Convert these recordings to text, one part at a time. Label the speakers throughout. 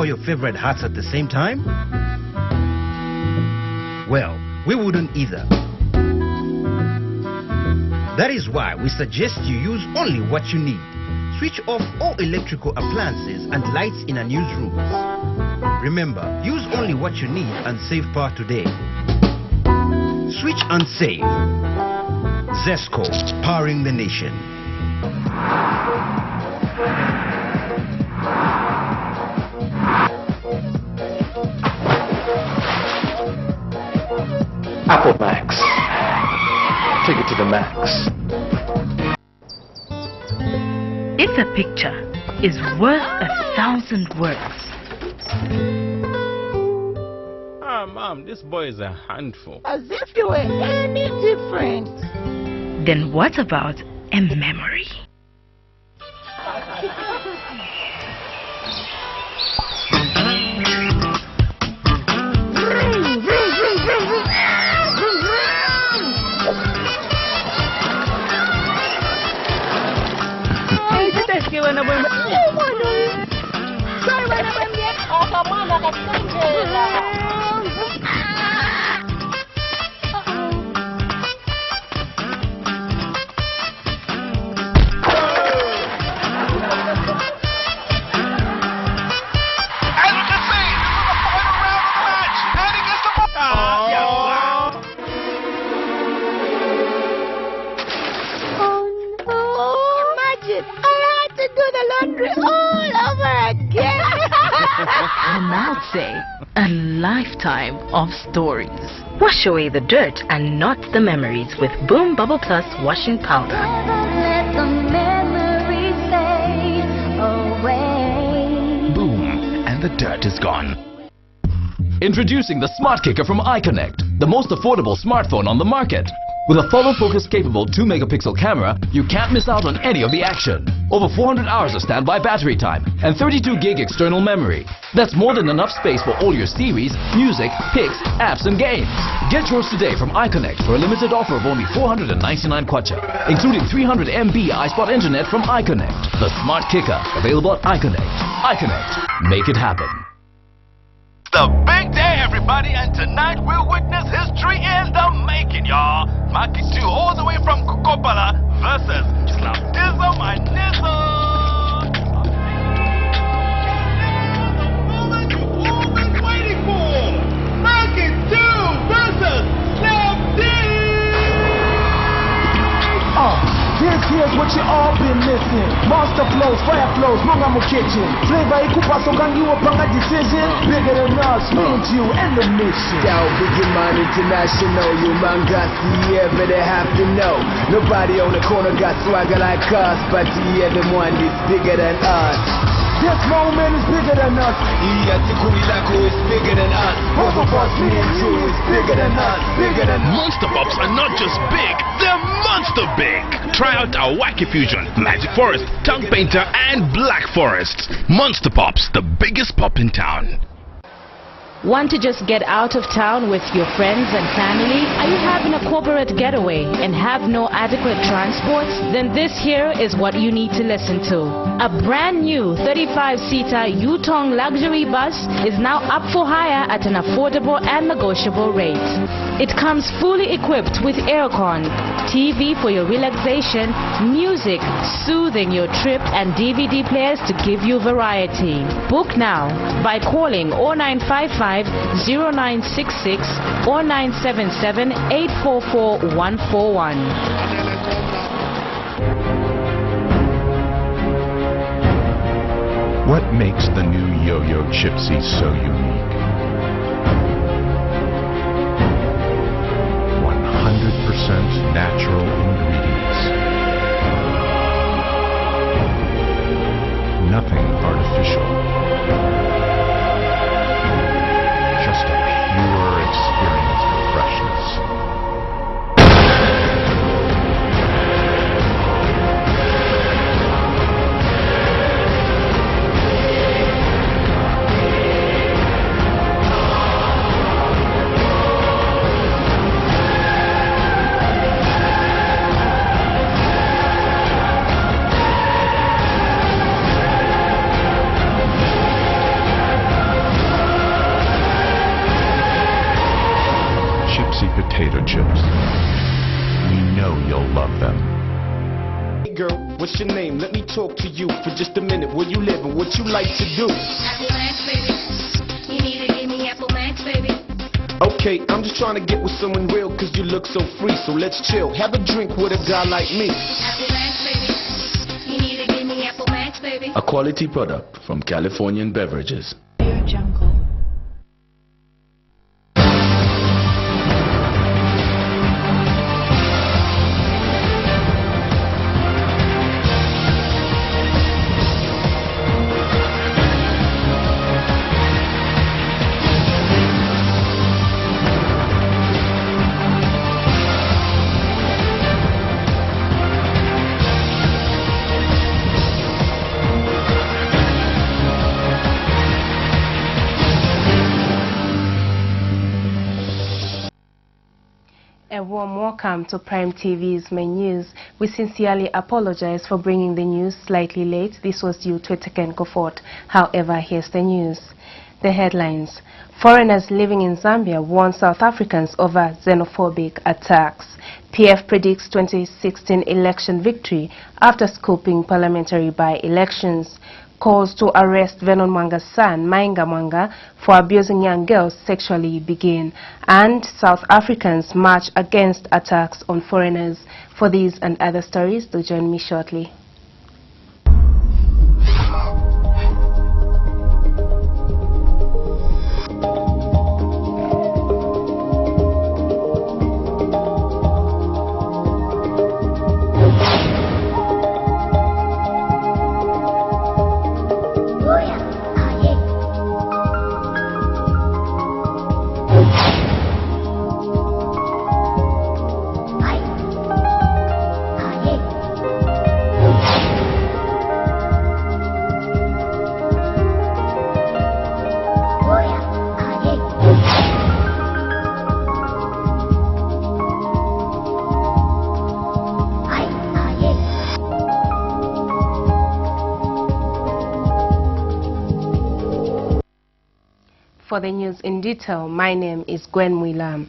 Speaker 1: all your favorite hats at the same time? Well, we wouldn't either. That is why we suggest you use only what you need. Switch off all electrical appliances and lights in our newsrooms. Remember, use only what you need and save power today. Switch and save. Zesco, powering the nation.
Speaker 2: Apple Max. Take it to the max.
Speaker 3: If a picture is worth 1,000 words.
Speaker 4: Mom, this boy is a handful.
Speaker 5: As if you were any different.
Speaker 3: Then what about a memory? And I'd say a lifetime of stories. Wash away the dirt and not the memories with Boom Bubble Plus washing powder.
Speaker 6: Let the memories fade away.
Speaker 7: Boom, and the dirt is gone. Introducing the Smart Kicker from iConnect, the most affordable smartphone on the market. With a follow focus capable 2-megapixel camera, you can't miss out on any of the action. Over 400 hours of standby battery time and 32 gig external memory. That's more than enough space for all your series, music, pics, apps and games. Get yours today from iConnect for a limited offer of only 499 kwacha, including 300 MB iSpot internet from iConnect. The Smart Kicker, available at iConnect. iConnect, make it happen.
Speaker 8: The big day, everybody, and tonight we'll witness history in the making, y'all. Maki 2 all the way from Kokopala versus Slapdizzle my Nizzle. The moment you've all been waiting for. Maki 2 versus Slapdizzle.
Speaker 9: Here's what you all been missing. Monster flows, fire flows, Mungamu kitchen. Flavor ikupa songangiwa panga decision. Bigger than us, me and you and the mission.
Speaker 10: Yo, Biggie Man International, you man got the ever they have to know. Nobody on the corner got swagger like us, but the other one is bigger than us.
Speaker 9: This moment is bigger than us.
Speaker 10: Yatikurilaku is bigger than us.
Speaker 9: Both of us, me and you, is bigger than us. Bigger than us.
Speaker 4: Monster Pops are not just big, they're monster big. Try out our Wacky Fusion, Magic Forest, Tongue Painter, and Black Forest. Monster Pops, the biggest pop in town.
Speaker 11: Want to just get out of town with your friends and family? Are you having a corporate getaway and have no adequate transport? Then this here is what you need to listen to. A brand new 35-seater Yutong luxury bus is now up for hire at an affordable and negotiable rate. It comes fully equipped with aircon, TV for your relaxation, music soothing your trip, and DVD players to give you variety. Book now by calling 0955 0966 or 977 844 141.
Speaker 12: What makes the new Yo-Yo Chipsy so unique? 100% natural ingredients. Nothing artificial. Just a pure experience of freshness. potato chips. We know you'll love them.
Speaker 9: Hey girl, what's your name? Let me talk to you for just a minute. Where you live and what you like to do?
Speaker 6: Apple Max, baby. You need to give me Apple Max, baby.
Speaker 9: Okay, I'm just trying to get with someone real cause you look so free. So let's chill, have a drink with a guy like me.
Speaker 6: Apple Max, baby. You need to give me Apple Max, baby.
Speaker 7: A quality product from Californian Beverages.
Speaker 6: Jungle.
Speaker 13: A warm welcome to Prime TV's main news. We sincerely apologize for bringing the news slightly late. This was due to a technical fault. However, here's the news. The headlines. Foreigners living in Zambia warn South Africans over xenophobic attacks. PF predicts 2016 election victory after scooping parliamentary by-elections. Calls to arrest Vernon Mwanga's son, Mainga Mwanga, for abusing young girls sexually begin. And South Africans march against attacks on foreigners. For these and other stories, do join me shortly. For the news in detail, my name is Gwen Mwilam.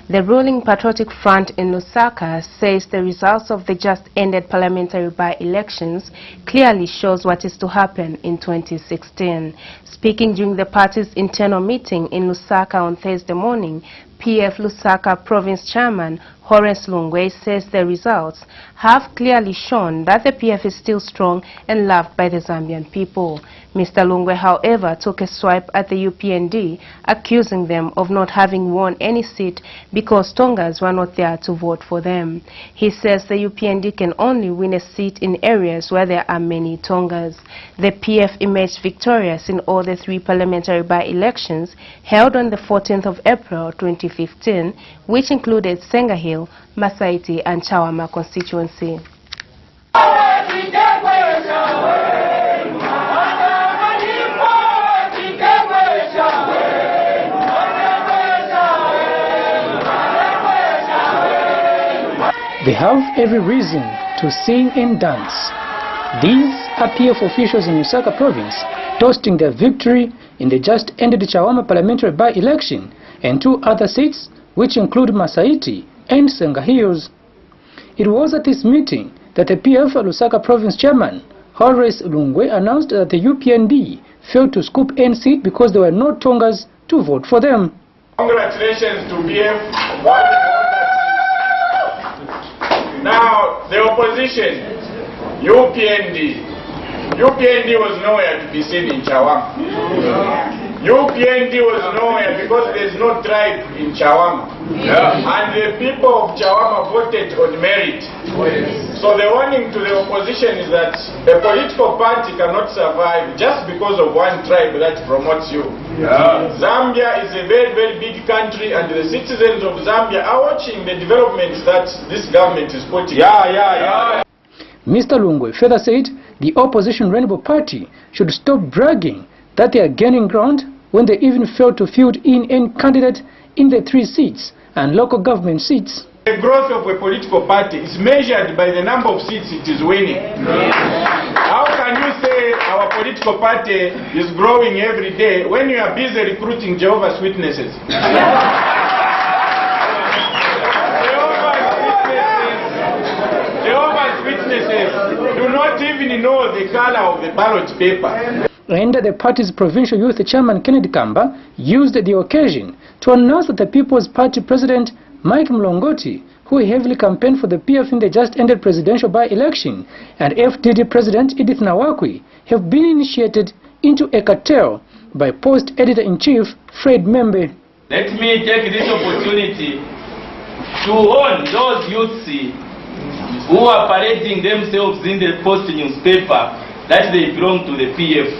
Speaker 13: The ruling Patriotic Front in Lusaka says the results of the just-ended parliamentary by-elections clearly shows what is to happen in 2016. Speaking during the party's internal meeting in Lusaka on Thursday morning, PF Lusaka Province Chairman Horace Lungwe says the results have clearly shown that the PF is still strong and loved by the Zambian people. Mr. Lungwe, however, took a swipe at the UPND, accusing them of not having won any seat because Tongas were not there to vote for them. He says the UPND can only win a seat in areas where there are many Tongas. The PF emerged victorious in all the three parliamentary by-elections held on the 14th of April 2015, which included Senga Hill, Masaiti and Chawama constituency.
Speaker 14: They have every reason to sing and dance. These are PF officials in Lusaka province toasting their victory in the just-ended Chawama parliamentary by-election and two other seats, which include Masaiti and Senga Hills. It was at this meeting that the PF Lusaka province chairman, Horace Lungwe, announced that the UPND failed to scoop any seat because there were no Tongas to vote for them.
Speaker 15: Congratulations to PF. Now, the opposition, UPND was nowhere to be seen in Chawama. UPND was nowhere because there's no tribe in Chawama. And the people of Chawama voted on merit. So the warning to the opposition is that a political party cannot survive just because of one tribe that promotes you. Zambia is a very, very big country, and the citizens of Zambia are watching the developments that this government is putting.
Speaker 14: Mr. Lungwe further said the opposition Rainbow Party should stop bragging that they are gaining ground when they even failed to field in any candidate in the 3 seats and local government seats.
Speaker 15: The growth of a political party is measured by the number of seats it is winning. How can you say our political party is growing every day when you are busy recruiting Jehovah's Witnesses? know the color of the ballot paper.
Speaker 14: And the party's provincial youth chairman Kennedy Kamba used the occasion to announce that the People's Party president Mike Mlongoti, who heavily campaigned for the PF in the just-ended presidential by-election, and FDD President Edith Nawakwi have been initiated into a cartel by Post Editor-in-Chief Fred Membe.
Speaker 8: Let me take this opportunity to warn those youths who are parading themselves in the Post newspaper that they belong to the PF.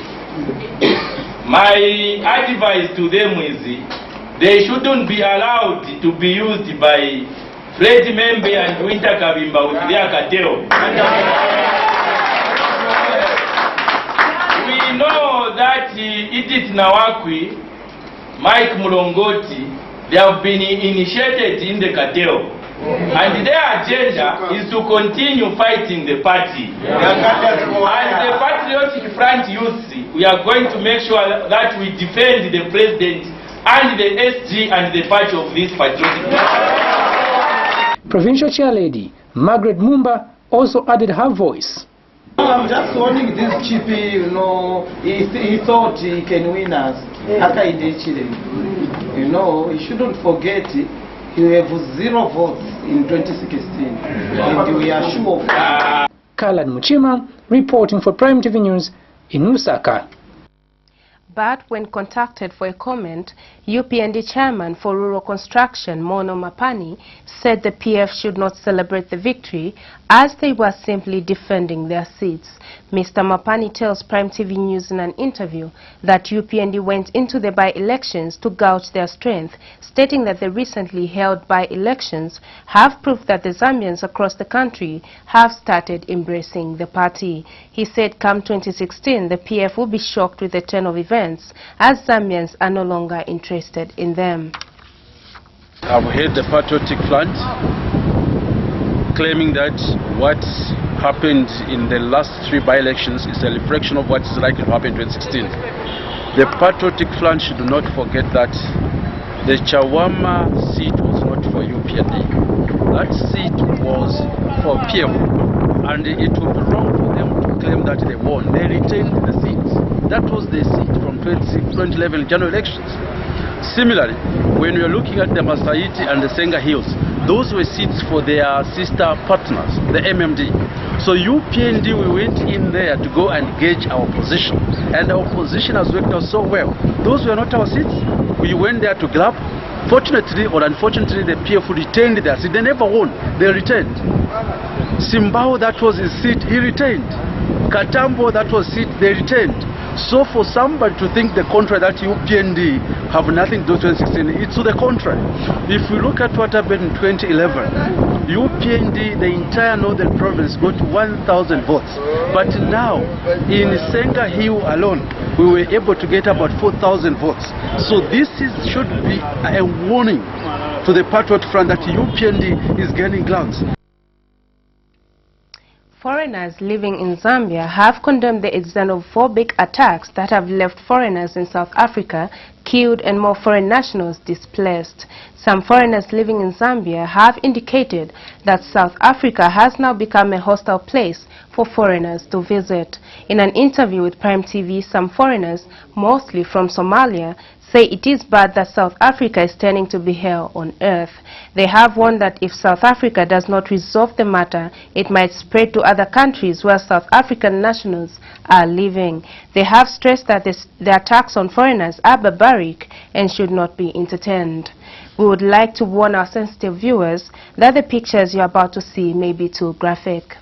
Speaker 8: My advice to them is they shouldn't be allowed to be used by Fred Membe and Winter Kabimba with their cartel. We know that Edith Nawakwi, Mike Mlongoti, they have been initiated in the cartel. And their agenda is to continue fighting the party. And the Patriotic Front youth, we are going to make sure that we defend the president and the SG and the party of this patriotic front.
Speaker 14: Provincial Chair Lady Margaret Mumba also added her voice.
Speaker 5: I'm just warning this chippy, you know, he thought he can win us. You know, he shouldn't forget he have 0 votes in 2016. And we are sure of that.
Speaker 14: Kalan Muchima reporting for Prime TV News in Lusaka.
Speaker 13: But when contacted for a comment, UPND chairman for rural construction, Mono Mapani, said the PF should not celebrate the victory as they were simply defending their seats. Mr. Mapani tells Prime TV News in an interview that UPND went into the by-elections to gauge their strength, stating that the recently held by-elections have proved that the Zambians across the country have started embracing the party. He said come 2016, the PF will be shocked with the turn of events as Zambians are no longer interested in them.
Speaker 16: I've heard the Patriotic Front claiming that what happened in the last 3 by-elections is a reflection of what is likely to happen in 2016. The Patriotic Front should not forget that the Chawama seat was not for UPND. That seat was for PF, and it would be wrong for them to claim that they won. They retained the seats. That was the seat from 2011 general elections. Similarly, when we are looking at the Masaiti and the Senga Hills, those were seats for their sister partners, the MMD. So UPND, we went in there to go and gauge our position, and our position has worked out so well. Those were not our seats. We went there to grab. Fortunately or unfortunately, the PF retained their seat. They never won, they retained. Simbao, that was his seat, he retained. Katambo, that was seat, they retained. So for somebody to think the contrary, that UPND have nothing to do with 2016, it's to the contrary. If we look at what happened in 2011, UPND, the entire northern province, got 1,000 votes. But now, in Senga Hill alone, we were able to get about 4,000 votes. So this should be a warning to the Patriot Front that UPND is gaining grounds.
Speaker 13: Foreigners living in Zambia have condemned the xenophobic attacks that have left foreigners in South Africa killed and more foreign nationals displaced. Some foreigners living in Zambia have indicated that South Africa has now become a hostile place for foreigners to visit. In an interview with Prime TV, some foreigners, mostly from Somalia, say it is bad that South Africa is turning to be hell on earth. They have warned that if South Africa does not resolve the matter, it might spread to other countries where South African nationals are living. They have stressed that the attacks on foreigners are barbaric and should not be entertained. We would like to warn our sensitive viewers that the pictures you are about to see may be too graphic.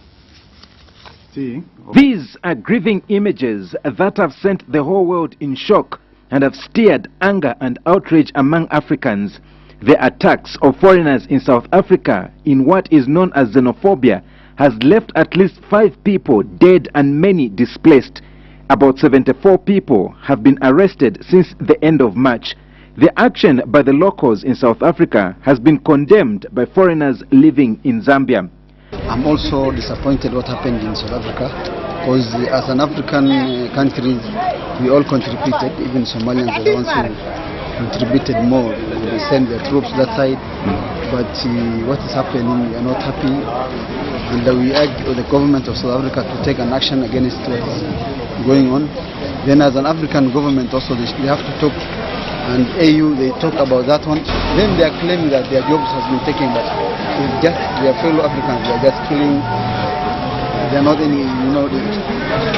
Speaker 17: These are grieving images that have sent the whole world in shock and have stirred anger and outrage among Africans. The attacks of foreigners in South Africa in what is known as xenophobia has left at least 5 people dead and many displaced. About 74 people have been arrested since the end of March. The action by the locals in South Africa has been condemned by foreigners living in Zambia.
Speaker 18: I'm also disappointed what happened in South Africa, because as an African country, we all contributed, even Somalians are the ones who contributed more. They send their troops that side. But what is happening, we are not happy. And we urge the government of South Africa to take an action against what is going on. Then as an African government also, they have to talk. And AU, they talk about that one. Then they are claiming that their jobs has been taken, but it's just their fellow Africans, they are just killing. They are not any,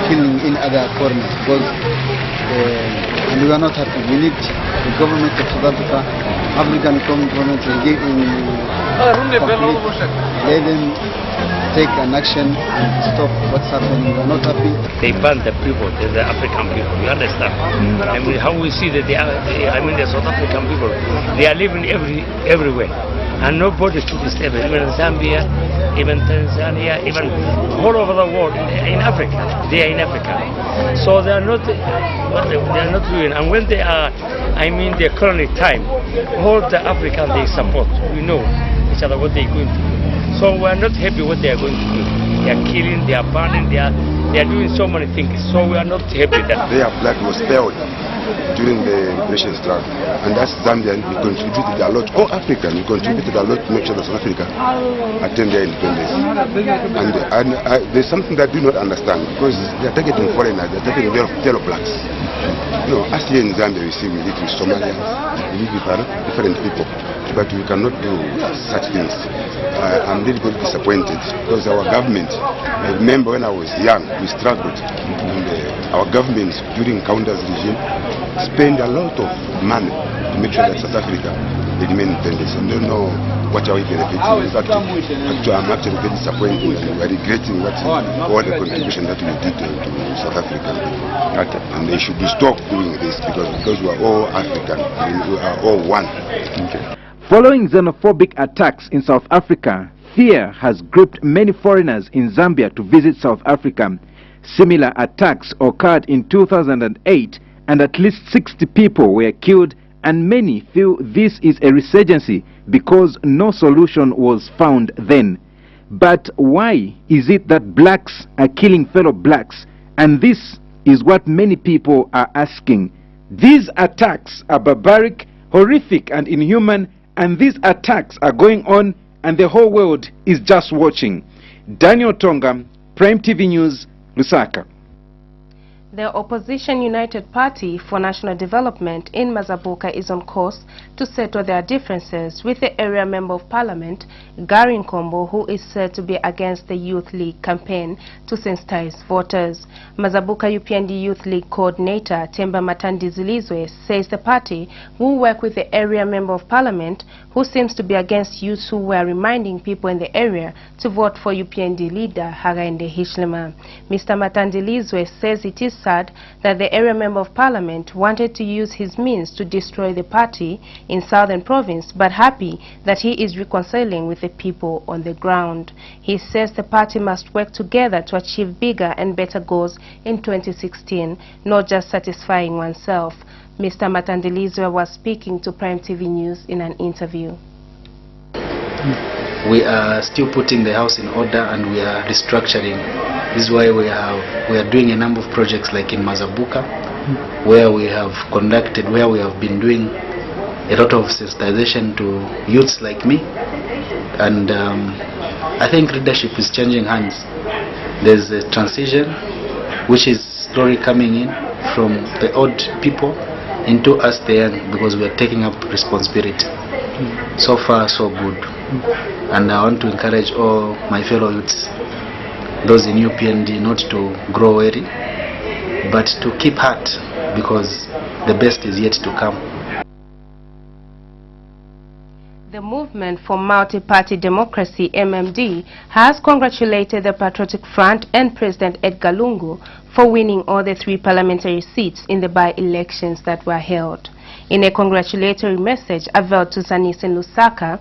Speaker 18: killing in other foreigners, because and we are not happy. We need the government of South Africa, African government, to let them take an action and stop what's happening. We are not happy.
Speaker 19: They ban the people, the African people, you understand? I mean, how we see that the South African people, they are living everywhere. And nobody to disturb it, even Zambia, even Tanzania, even all over the world, in Africa. They are in Africa. So they are not doing. And when they are, the colony time, all the Africans they support. We know each other what they are going to do. So we are not happy what they are going to do. They are killing, they are burning, they are doing so many things. So we are not happy that
Speaker 20: their blood was spilled during the liberation struggle. And that's Zambian, we contributed a lot. All African, we contributed a lot to make sure that South Africa attain their independence. And there's something that I do not understand, because they are targeting foreigners, they are targeting yellow blacks. Us here in Zambia, we see we live with Somalians, we live with different people, but we cannot do such things. I'm really very disappointed, because our government, I remember when I was young, we struggled. And our government during Kaunda's regime spent a lot of money to make sure that South Africa remain independent. I don't know what are we benefiting. In fact, I'm actually very disappointed, and we are regretting all the contribution that we did to South Africa. And they should stop doing this, because we are all African, we are all one.
Speaker 17: Following xenophobic attacks in South Africa, fear has gripped many foreigners in Zambia to visit South Africa. Similar attacks occurred in 2008, and at least 60 people were killed, and many feel this is a resurgency because no solution was found then. But why is it that blacks are killing fellow blacks? And this is what many people are asking. These attacks are barbaric, horrific, and inhuman, and these attacks are going on, and the whole world is just watching. Daniel Tonga, Prime TV News, Lusaka.
Speaker 13: The Opposition United Party for National Development in Mazabuka is on course to settle their differences with the area Member of Parliament, Gary Nkombo, who is said to be against the Youth League campaign to sensitize voters. Mazabuka UPND Youth League Coordinator Temba Matandizilizwe says the party will work with the area Member of Parliament, who seems to be against youths who were reminding people in the area to vote for UPND leader Hakainde Hichilema. Mr. Matandizilizwe says it is sad that the area Member of Parliament wanted to use his means to destroy the party in Southern Province, but happy that he is reconciling with the people on the ground. He says the party must work together to achieve bigger and better goals in 2016, not just satisfying oneself. Mr. Matandizilizwe was speaking to Prime TV News in an interview.
Speaker 21: We are still putting the house in order, and we are restructuring. This is why we are doing a number of projects like in Mazabuka, where we have been doing a lot of sensitization to youths like me. And I think leadership is changing hands. There's a transition which is slowly coming in from the old people into us the young, because we are taking up responsibility. So far so good. And I want to encourage all my fellow youths, those in UPND, not to grow weary, but to keep heart, because the best is yet to come.
Speaker 13: The Movement for Multi-Party Democracy, MMD, has congratulated the Patriotic Front and President Edgar Lungu for winning all the 3 parliamentary seats in the by-elections that were held. In a congratulatory message availed to Zanise in Lusaka,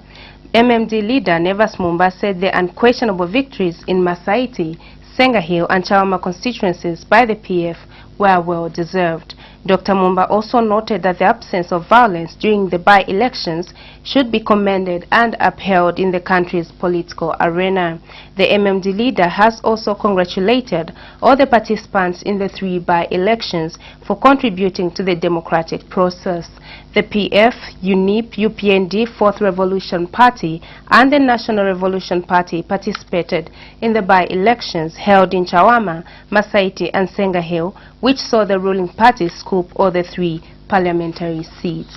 Speaker 13: MMD leader Nevas Mumba said the unquestionable victories in Masaiti, Senga Hill and Chawama constituencies by the PF were well deserved. Dr. Mumba also noted that the absence of violence during the by-elections should be commended and upheld in the country's political arena. The MMD leader has also congratulated all the participants in the 3 by-elections for contributing to the democratic process. The PF, UNIP, UPND, Fourth Revolution Party and the National Revolution Party participated in the by-elections held in Chawama, Masaiti and Senga Hill, which saw the ruling party scoop all the 3 parliamentary seats.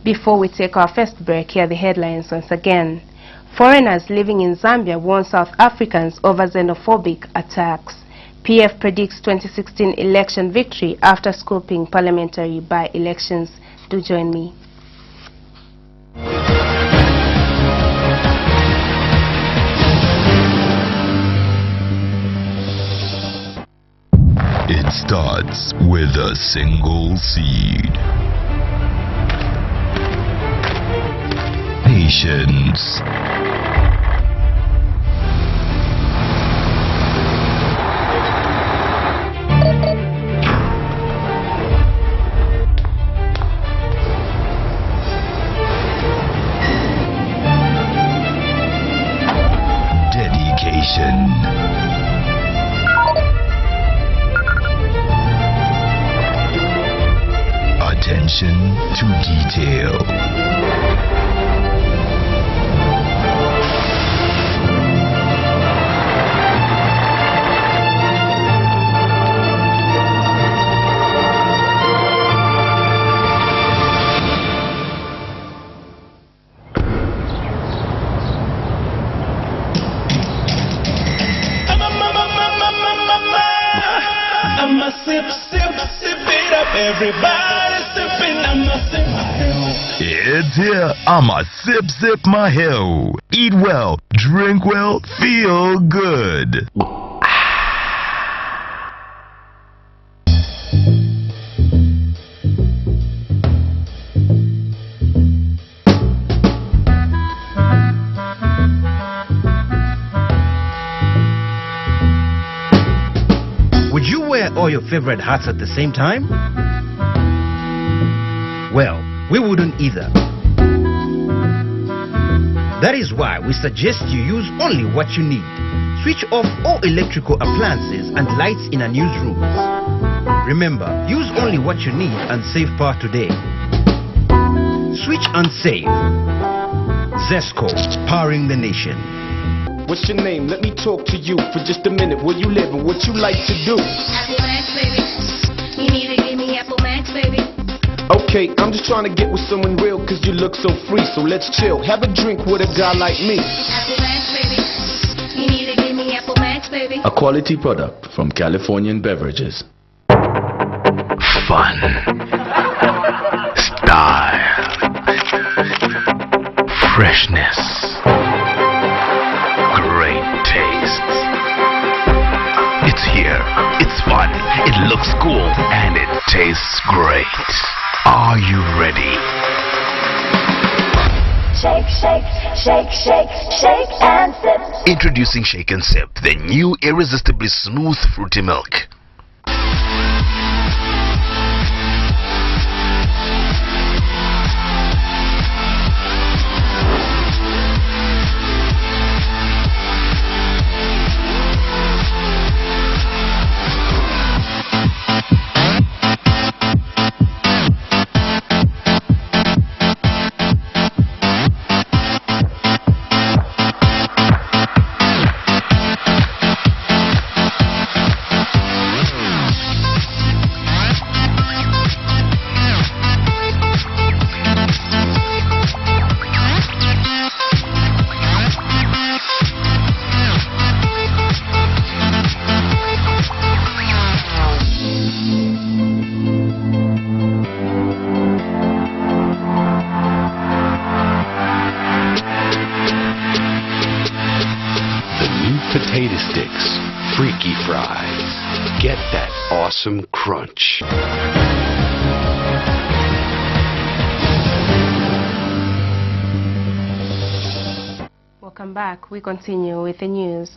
Speaker 13: Before we take our first break, here are the headlines once again. Foreigners living in Zambia warn South Africans over xenophobic attacks. PF predicts 2016 election victory after scooping parliamentary by-elections. Do join me.
Speaker 1: It starts with a single seed. Patience. Dedication. Attention to detail.
Speaker 8: I'ma sip it up, everybody sipping, I'ma sip my hill.
Speaker 1: It's here. I'ma sip my hill. Eat well, drink well, feel good.
Speaker 22: Would you wear all your favorite hats at the same time? Well, we wouldn't either. That is why we suggest you use only what you need. Switch off all electrical appliances and lights in our newsrooms. Remember, use only what you need and save power today. Switch and save. Zesco, powering the nation.
Speaker 23: What's your name? Let me talk to you for just a minute. Where you live and what you like to do?
Speaker 6: Apple Max, baby. You need to give me Apple Max, baby.
Speaker 23: Okay, I'm just trying to get with someone real cause you look so free. So let's chill, have a drink with a guy like me.
Speaker 6: Apple Max, baby. You need to give me Apple Max, baby.
Speaker 12: A quality product from Californian Beverages.
Speaker 1: Fun. Style. Freshness. Great taste. It's here. It's fun. It looks cool. And it tastes great. Are you ready?
Speaker 6: Shake, shake, shake, shake, shake and sip.
Speaker 1: Introducing Shake and Sip, the new irresistibly smooth fruity milk.
Speaker 12: Potato sticks, freaky fries. Get that awesome crunch.
Speaker 13: Welcome back. We continue with the news.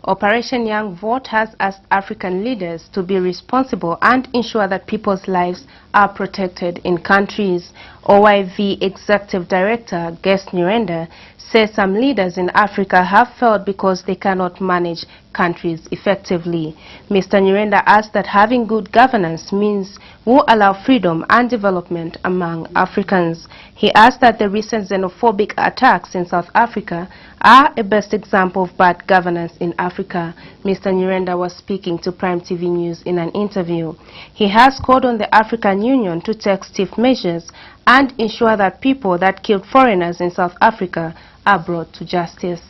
Speaker 13: Operation Young Vote has asked African leaders to be responsible and ensure that people's lives are protected in countries. OYV Executive Director Guest Nyirenda says some leaders in Africa have failed because they cannot manage countries effectively. Mr. Nyirenda asked that having good governance means will allow freedom and development among Africans. He asked that the recent xenophobic attacks in South Africa are a best example of bad governance in Africa. Mr. Nyirenda was speaking to Prime TV News in an interview. He has called on the African Union to take stiff measures and ensure that people that killed foreigners in South Africa are brought to justice.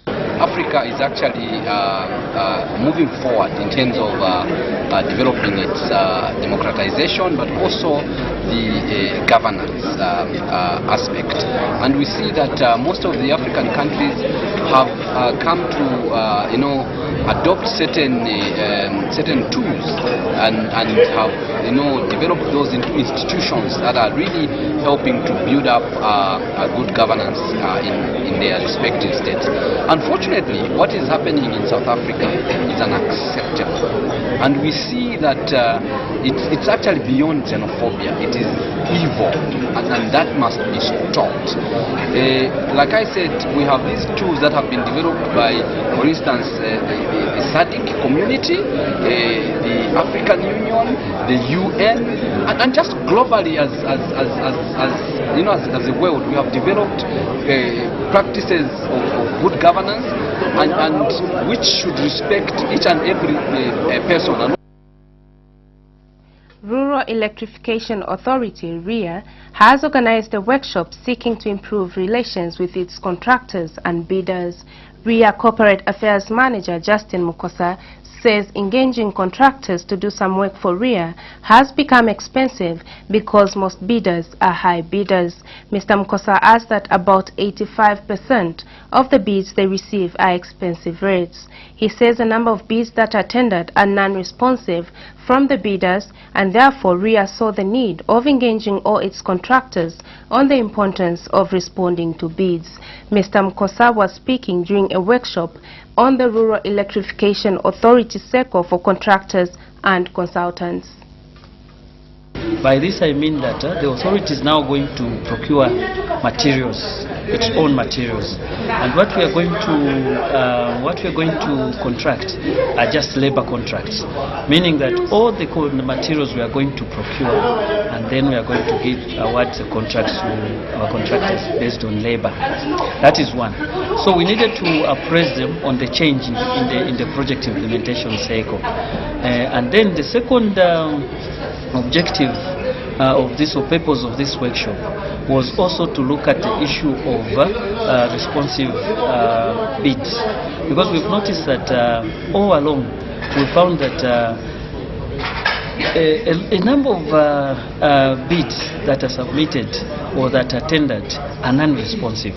Speaker 2: Africa is actually moving forward in terms of developing its democratization, but also the governance aspect. And we see that most of the African countries have come to, adopt certain tools and have, developed those institutions that are really helping to build up a good governance in their respective states. Unfortunately, what is happening in South Africa is unacceptable, and we see that it's actually beyond xenophobia. It is evil, and that must be stopped. Like I said, we have these tools that have been developed by, for instance, the SADC community, the African Union, the UN, and just globally as a world, we have developed practices of good governance and which should respect each and every person.
Speaker 13: Rural Electrification Authority, REA, has organized a workshop seeking to improve relations with its contractors and bidders. REA Corporate Affairs Manager Justin Mukosa says engaging contractors to do some work for REA has become expensive because most bidders are high bidders. Mr. Mukosa adds that about 85% of the bids they receive are expensive rates. He says a number of bids that are tendered are non-responsive from the bidders, and therefore REA saw the need of engaging all its contractors on the importance of responding to bids. Mr. Mukosa was speaking during a workshop on the Rural Electrification Authority Circle for contractors and consultants.
Speaker 3: By this I mean that the authority is now going to procure materials, its own materials, and what we are going to contract are just labor contracts, meaning that all the materials we are going to procure, and then we are going to award the contracts to our contractors based on labor. That is one. So we needed to appraise them on the change in the project implementation cycle, and then the second objective or purpose of this workshop was also to look at the issue of responsive bids, because we've noticed that all along we found that a number of bids that are submitted or that are tendered are non-responsive.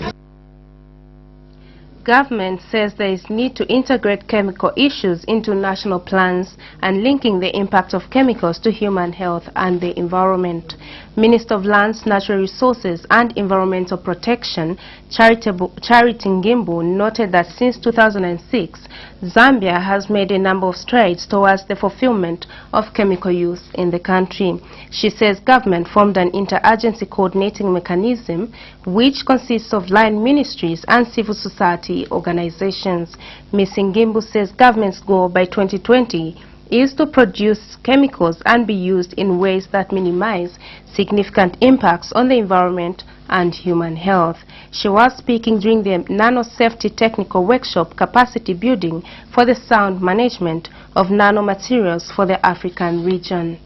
Speaker 13: Government says there is need to integrate chemical issues into national plans and linking the impact of chemicals to human health and the environment. Minister of Lands, Natural Resources and Environmental Protection, Charity Ngimbu, noted that since 2006, Zambia has made a number of strides towards the fulfillment of chemical use in the country. She says government formed an interagency coordinating mechanism which consists of line ministries and civil society organizations. Ms. Ngimbu says government's goal by 2020 is to produce chemicals and be used in ways that minimize significant impacts on the environment and human health. She was speaking during the Nano Safety Technical Workshop Capacity Building for the Sound Management of Nanomaterials for the African region.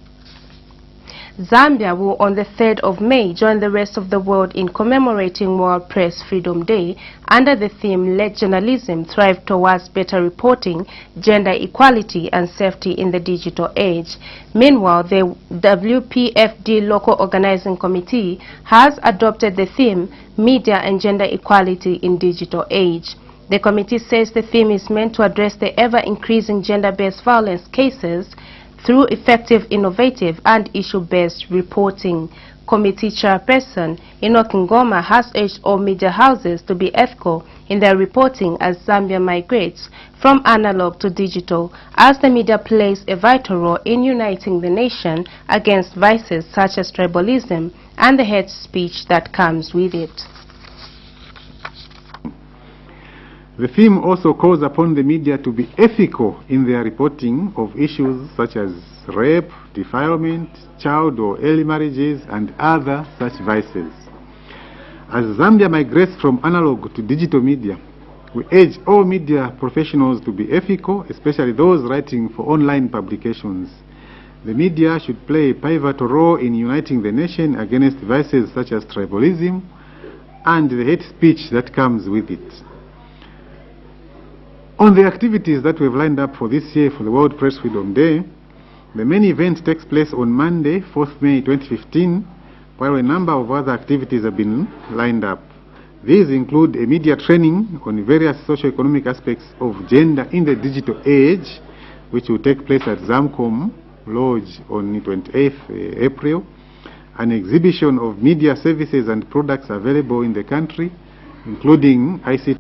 Speaker 13: Zambia will on the 3rd of May join the rest of the world in commemorating World Press Freedom Day under the theme Let Journalism Thrive Towards Better Reporting, Gender Equality and Safety in the Digital Age. Meanwhile, the WPFD Local Organizing Committee has adopted the theme Media and Gender Equality in Digital Age. The committee says the theme is meant to address the ever-increasing gender-based violence cases through effective, innovative and issue-based reporting. Committee Chairperson Enoch Ngoma has urged all media houses to be ethical in their reporting as Zambia migrates from analog to digital, as the media plays a vital role in uniting the nation against vices such as tribalism and the hate speech that comes with it.
Speaker 4: The theme also calls upon the media to be ethical in their reporting of issues such as rape, defilement, child or early marriages, and other such vices. As Zambia migrates from analog to digital media, we urge all media professionals to be ethical, especially those writing for online publications. The media should play a pivotal role in uniting the nation against vices such as tribalism and the hate speech that comes with it. On the activities that we've lined up for this year for the World Press Freedom Day, the main event takes place on Monday, 4th May 2015, while a number of other activities have been lined up. These include a media training on various socio-economic aspects of gender in the digital age, which will take place at Zamcom Lodge on 28th April, an exhibition of media services and products available in the country, including ICT.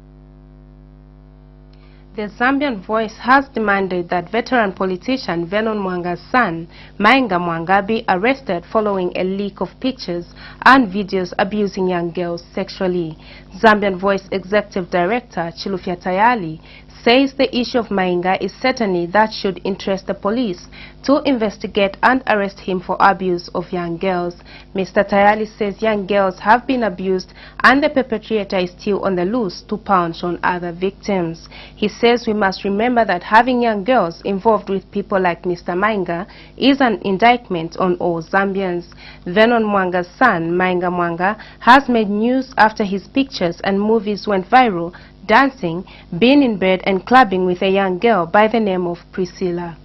Speaker 13: The Zambian Voice has demanded that veteran politician Vernon Mwanga's son, Mainga Mwanga, be arrested following a leak of pictures and videos abusing young girls sexually. Zambian Voice Executive Director Chilufya Tayali says the issue of Mainga is certainly that should interest the police to investigate and arrest him for abuse of young girls. Mr. Tayali says young girls have been abused and the perpetrator is still on the loose to pounce on other victims. He says we must remember that having young girls involved with people like Mr. Mainga is an indictment on all Zambians. Vernon Mwanga's son, Mainga Mwanga, has made news after his pictures and movies went viral, dancing, being in bed and clubbing with a young girl by the name of Priscilla.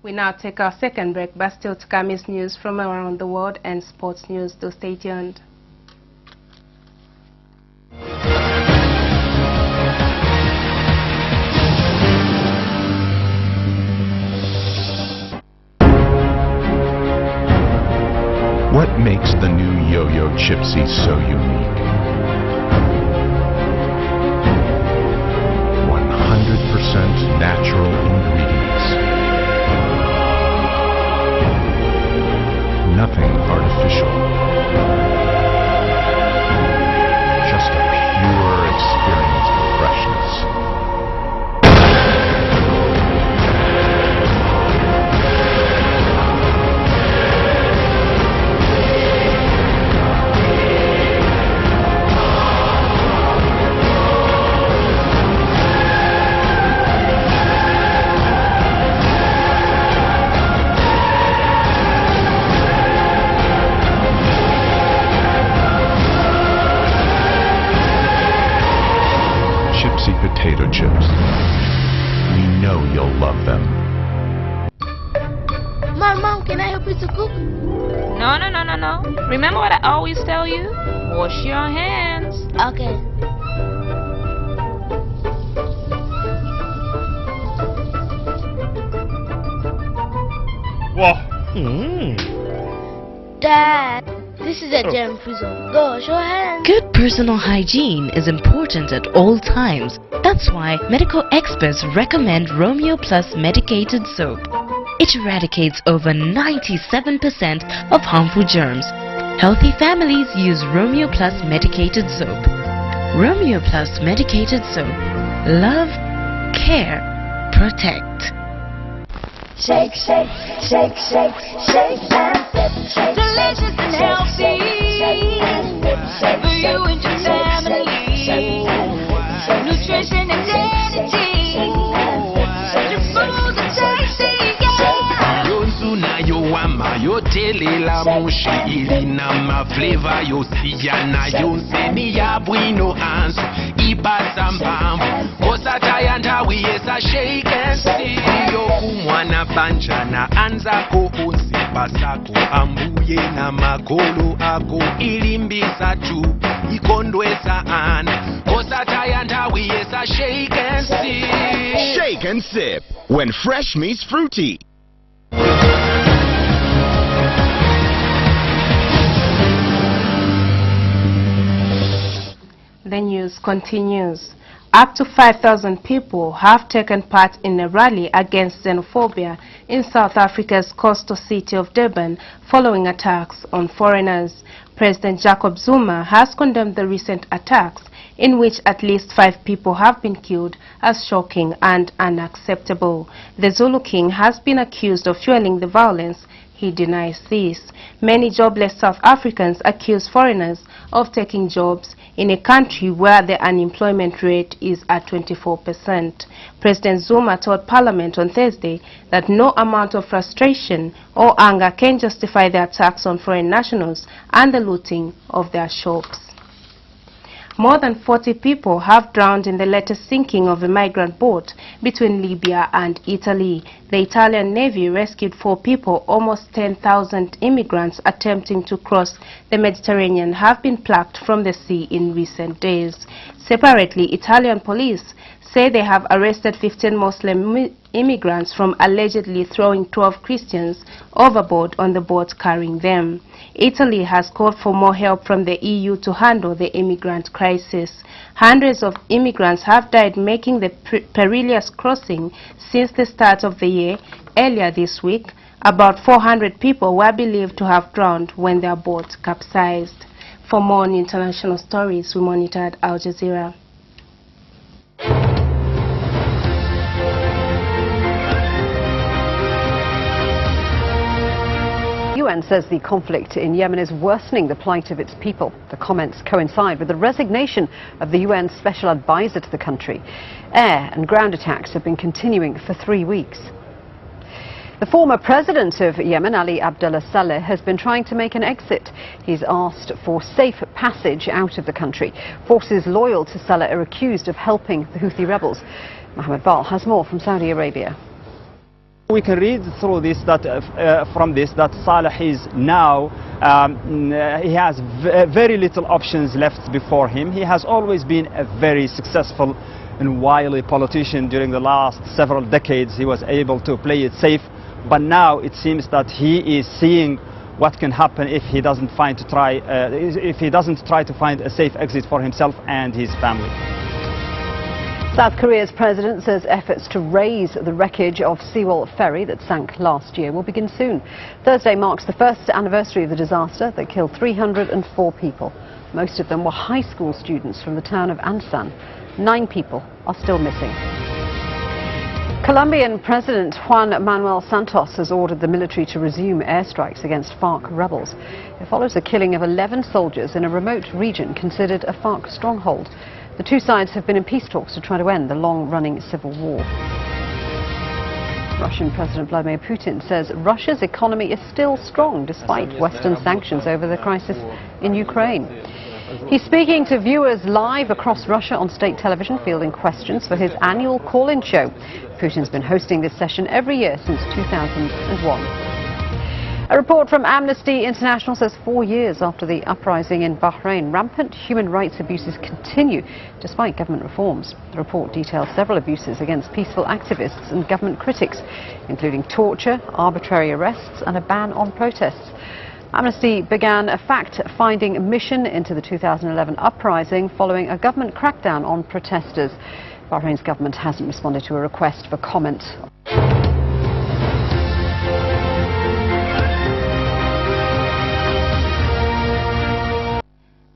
Speaker 13: We now take our second break, but still to come is news from around the world and sports news. Do stay tuned.
Speaker 12: What makes the new Yo-Yo Chipsy so unique? 100% natural ingredients. Nothing artificial. Just a pure experience of freshness. Potato chips. We know you'll love them.
Speaker 6: Mom, can I help you to cook?
Speaker 10: No. Remember what I always tell you? Wash your hands.
Speaker 6: Okay. Dad, this is a germ-free zone. Go wash your hands.
Speaker 11: Good personal hygiene is important at all times. That's why medical experts recommend Romeo Plus medicated soap. It eradicates over 97% of harmful germs. Healthy families use Romeo Plus medicated soap. Romeo Plus medicated soap. Love, care, protect.
Speaker 6: Shake, shake, shake, shake, shake and sip. Delicious and healthy for you and your family. Nutrition and energy. Your food is tasty, yeah.
Speaker 8: telela mushi ilina mafleva yosiyana yonse niyabwino anso ipasa mpamvu kosataya nthawi yesa shake and see yokumwana banjana anzako onse pasako ambuye na magolo ako ilimbisa tu ikondwesa ana kosataya nthawi yesa shake and see.
Speaker 23: Shake and sip when fresh meets fruity.
Speaker 13: The news continues. Up to 5,000 people have taken part in a rally against xenophobia in South Africa's coastal city of Durban following attacks on foreigners. President Jacob Zuma has condemned the recent attacks, in which at least 5 people have been killed, as shocking and unacceptable. The Zulu King has been accused of fueling the violence. He denies this. Many jobless South Africans accuse foreigners of taking jobs in a country where the unemployment rate is at 24%. President Zuma told Parliament on Thursday that no amount of frustration or anger can justify the attacks on foreign nationals and the looting of their shops. More than 40 people have drowned in the latest sinking of a migrant boat between Libya and Italy. The Italian Navy rescued 4 people. Almost 10,000 immigrants attempting to cross the Mediterranean have been plucked from the sea in recent days. Separately, Italian police say they have arrested 15 Muslim immigrants from allegedly throwing 12 Christians overboard on the boat carrying them. Italy has called for more help from the EU to handle the immigrant crisis. Hundreds of immigrants have died making the perilous crossing since the start of the year. Earlier this week, about 400 people were believed to have drowned when their boat capsized. For more on international stories, we monitored Al Jazeera.
Speaker 7: The UN says the conflict in Yemen is worsening the plight of its people. The comments coincide with the resignation of the UN Special Advisor to the country. Air and ground attacks have been continuing for 3 weeks. The former president of Yemen, Ali Abdullah Saleh, has been trying to make an exit. He's asked for safe passage out of the country. Forces loyal to Saleh are accused of helping the Houthi rebels. Mohammed Bal has more from Saudi Arabia.
Speaker 9: We can read through this that Saleh is now, he has very little options left before him. He has always been a very successful and wily politician. During the last several decades he was able to play it safe, but now it seems that he is seeing what can happen if he doesn't try to find a safe exit for himself and his family.
Speaker 7: South Korea's president says efforts to raise the wreckage of Sewol ferry that sank last year will begin soon. Thursday marks the first anniversary of the disaster that killed 304 people. Most of them were high school students from the town of Ansan. 9 people are still missing. Colombian President Juan Manuel Santos has ordered the military to resume airstrikes against FARC rebels. It follows the killing of 11 soldiers in a remote region considered a FARC stronghold. The two sides have been in peace talks to try to end the long-running civil war. Russian President Vladimir Putin says Russia's economy is still strong despite Western sanctions over the crisis in Ukraine. He's speaking to viewers live across Russia on state television, fielding questions for his annual call-in show. Putin's been hosting this session every year since 2001. A report from Amnesty International says 4 years after the uprising in Bahrain, rampant human rights abuses continue despite government reforms. The report details several abuses against peaceful activists and government critics, including torture, arbitrary arrests and a ban on protests. Amnesty began a fact-finding mission into the 2011 uprising following a government crackdown on protesters. Bahrain's government hasn't responded to a request for comment.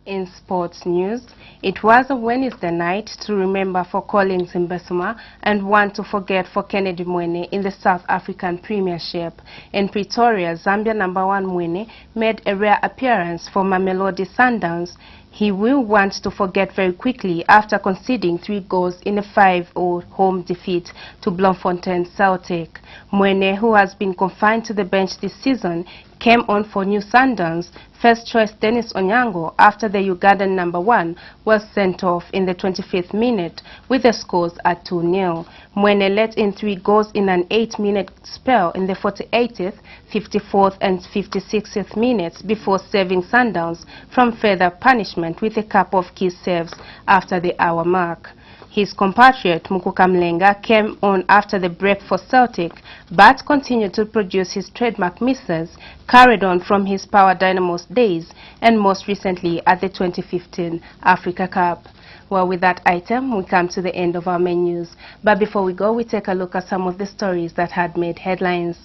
Speaker 13: In sports news, it was a Wednesday night to remember for Collins Mbesuma and one to forget for Kennedy Mwene in the South African Premiership. In Pretoria, Zambia #1 Mwene made a rare appearance for Mamelodi Sundowns He will want to forget very quickly after conceding 3 goals in a 5-0 home defeat to Bloemfontein Celtic. Mwene, who has been confined to the bench this season, came on for New Sundowns first choice Dennis Onyango after the Ugandan #1 was sent off in the 25th minute with the scores at 2-0. Mwene let in 3 goals in an 8-minute spell in the 48th, 54th and 56th minutes before saving Sundowns from further punishment with a couple of key saves after the hour mark. His compatriot Mukuka Mlenga came on after the break for Celtic, but continued to produce his trademark misses, carried on from his Power Dynamos days, and most recently at the 2015 Africa Cup. Well, with that item, we come to the end of our main news. But before we go, we take a look at some of the stories that had made headlines.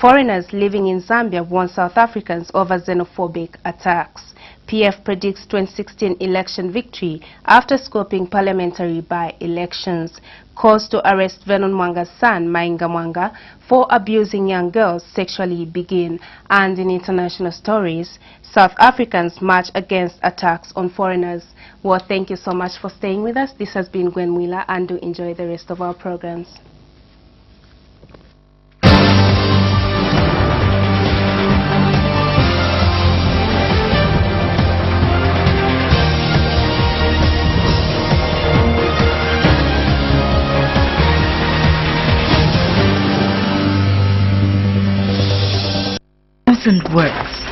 Speaker 13: Foreigners living in Zambia warn South Africans over xenophobic attacks. PF predicts 2016 election victory after scoping parliamentary by-elections. Calls to arrest Vernon Mwanga's son, Mainga Mwanga, for abusing young girls sexually begin. And in international stories, South Africans march against attacks on foreigners. Well, thank you so much for staying with us. This has been Gwen Mwila, and do enjoy the rest of our programs.
Speaker 11: Words.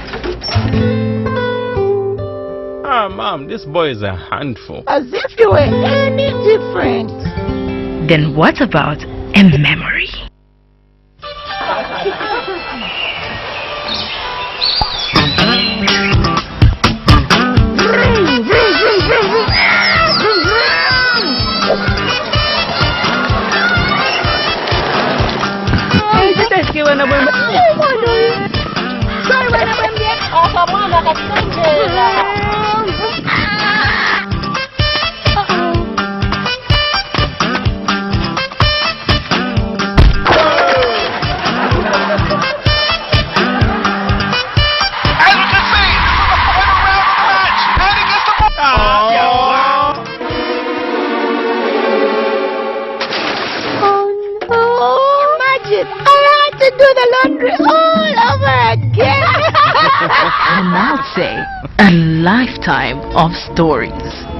Speaker 5: Ah, Mom, this boy is a handful.
Speaker 14: As if you were any different.
Speaker 11: Then what about a memory? A lifetime of stories.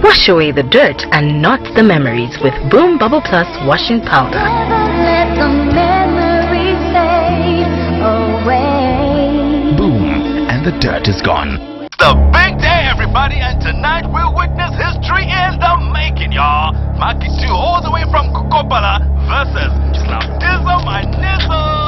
Speaker 11: Wash away the dirt and not the memories with Boom Bubble Plus washing powder.
Speaker 6: Let the memories fade away.
Speaker 1: Boom, and the dirt is gone.
Speaker 8: It's the big day, everybody, and tonight we'll witness history in the making, y'all. Maki 2 all the way from Kokopala versus Slapdizzle my nizzle.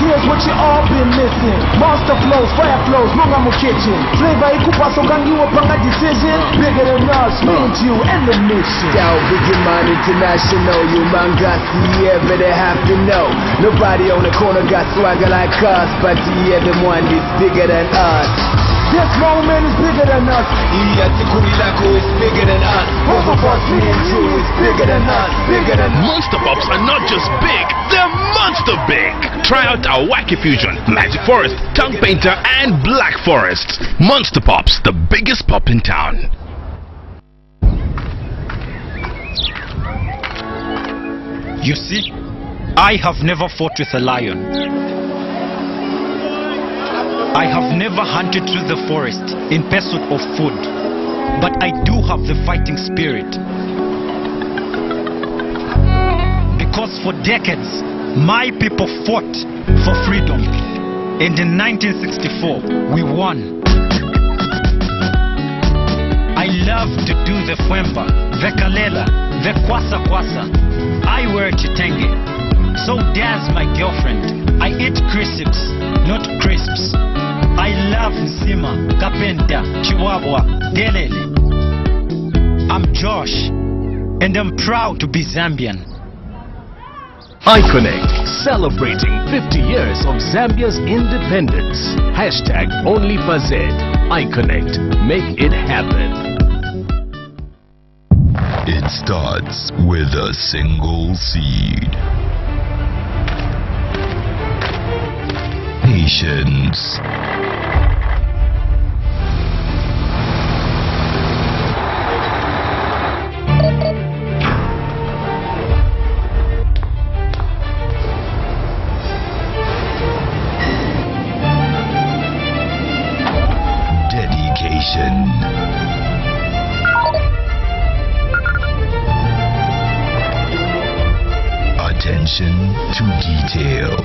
Speaker 23: Here's what you all been missing. Monster flows, fire flows, Mungamu kitchen. Flavor ikupa so can you upanga decision? Bigger than us, me and you and the mission.
Speaker 15: Yo, Biggie Man International, you man got the ever they have to know. Nobody on the corner got swagger like us, but the other one is bigger than us.
Speaker 23: This moment is bigger than us.
Speaker 15: Iyatikulilako is bigger than us.
Speaker 23: Both of us, me and you, is bigger than us. Bigger than us.
Speaker 1: Monster Pops are not just big, they're monster big. Try out our Wacky Fusion, Magic Forest, Tongue Painter, and Black Forest. Monster Pops, the biggest pop in town.
Speaker 9: You see, I have never fought with a lion. I have never hunted through the forest in pursuit of food, but I do have the fighting spirit. Because for decades, my people fought for freedom, and in 1964, we won. I love to do the Fwemba, the Kalela, the Kwasa Kwasa. I wear Chitenge, so does my girlfriend. I eat crisps, not crisps. I love Nsima, Kapenta, Chihuahua, Delele. I'm Josh, and I'm proud to be Zambian.
Speaker 24: iConnect, celebrating 50 years of Zambia's independence. Hashtag #OnlyFazed. iConnect, make it happen.
Speaker 1: It's
Speaker 16: starts with a single seed. Patience. Dedication. Attention to detail.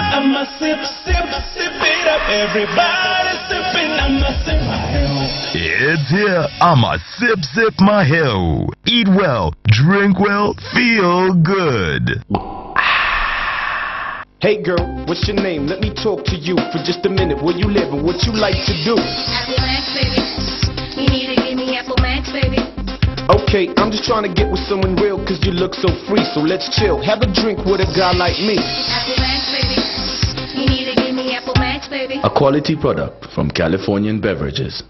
Speaker 8: I'ma sip it up. Everybody sipping, I'ma sip my hell.
Speaker 16: It's here. I'ma sip my hell. Eat well, drink well, feel good.
Speaker 23: Hey girl, what's your name? Let me talk to you for just a minute. Where you live and what you like to do?
Speaker 6: Apple Max, baby. You need to give me Apple Max, baby.
Speaker 23: Okay, I'm just trying to get with someone real cause you look so free. So let's chill, have a drink with a guy like me.
Speaker 6: Apple Max, baby. You need to give me Apple Max, baby.
Speaker 18: A quality product from Californian Beverages.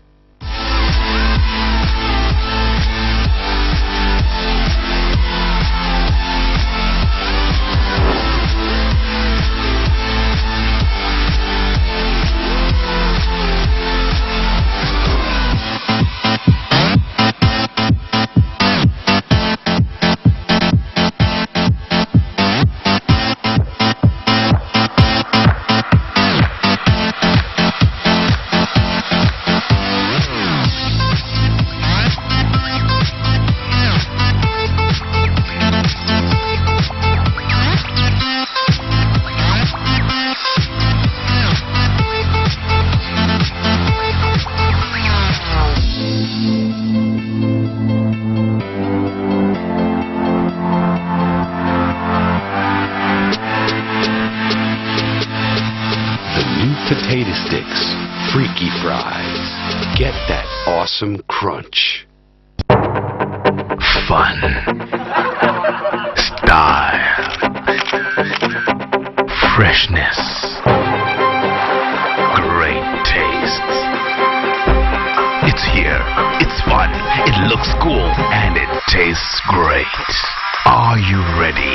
Speaker 19: Potato sticks, freaky fries. Get that awesome crunch.
Speaker 1: Fun. Style. Freshness. Great taste. It's here. It's fun. It looks cool. And it tastes great. Are you ready?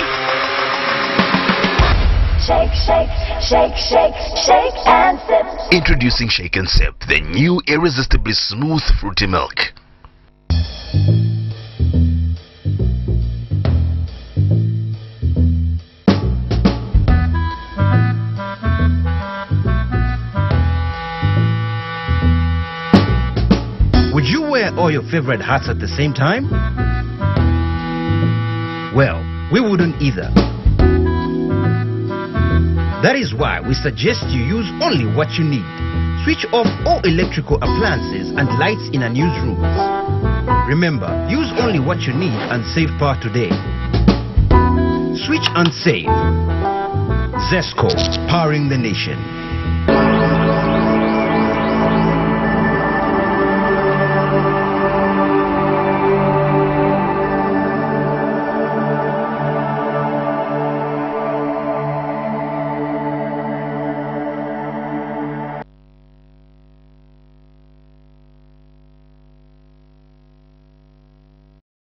Speaker 6: Shake, shake, shake, shake, shake and sip.
Speaker 1: Introducing Shake and Sip, the new irresistibly smooth fruity milk.
Speaker 22: Would you wear all your favorite hats at the same time? Well, we wouldn't either. That is why we suggest you use only what you need. Switch off all electrical appliances and lights in unused rooms. Remember, use only what you need and save power today. Switch and save. Zesco, powering the nation.